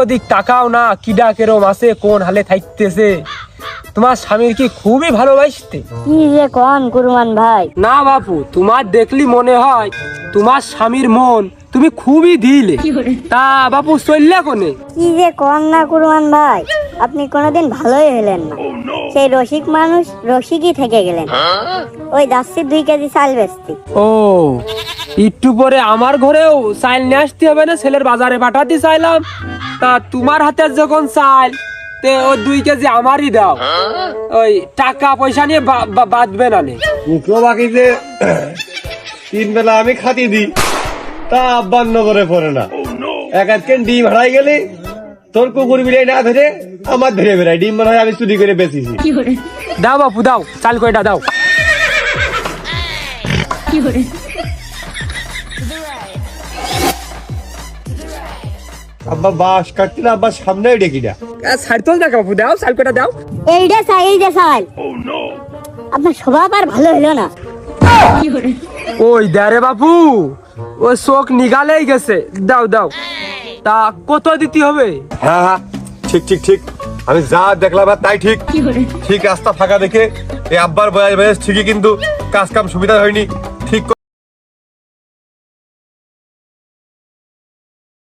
ওদিক টাকাও না, কিডা কেরম আছে, কোন হালে থাকতেছে। তোমার স্বামীর কি খুবই ভালোবাসতে? কি যে কোন কুরবান ভাই, না বাপু, তোমার দেখলি মনে হয় তোমার স্বামীর মন তুমি খুবই দিলে। তা বাপু চললে কোনে? কি যে কোন না কুরবান ভাই, আপনি কোনোদিন ভালোই হলেন না। সেই রসিক মানুষ রসিকই থেকে গেলেন। ওই যাচ্ছি 2 কেজি চাল বেচতে। ও, একটু পরে আমার ঘরেও চাল নিয়ে আসতে হবে না? ছেলের বাজারে পাঠাতে চাইলাম, তা তোমার হাতে যখন চাল, তে ওই 2 কেজি আমারই দাও। ওই টাকা পয়সা নিয়ে বাঁধবে না নে। মুখো বাকি যে 3 বেলা আমি খাতি দিই, তা আব্বার নজরে পড়ে না। এক আধখান ডিম হারাই গেলে তোর কুকুর বিলাই না ধরে আমার ধরে বেড়াই। ডিম মনে হয় আমি চুরি করে বেচেছি। দাও বাপু দাও, চাল কয়টা দাও। আব্বা বাস কাটতে না, আব্বার সামনে ডেকিটা। ছাড়তো না বাপু, দাও চাল কয়টা দাও। এইটা চাল। আপনার স্বভাব আর ভালো হলো না। ওই দারে বাপু, ও চোখ নিগালেই গেছে। দাও দাও। তা কত দিতে হবে? হ্যাঁ হ্যাঁ, ঠিক ঠিক ঠিক, আমি যা দেখলাম আর তাই ঠিক। ঠিক রাস্তা ফাঁকা দেখে এই আব্বার বয়স ঠিকই, কিন্তু কাজ কাম সুবিধা হয়নি।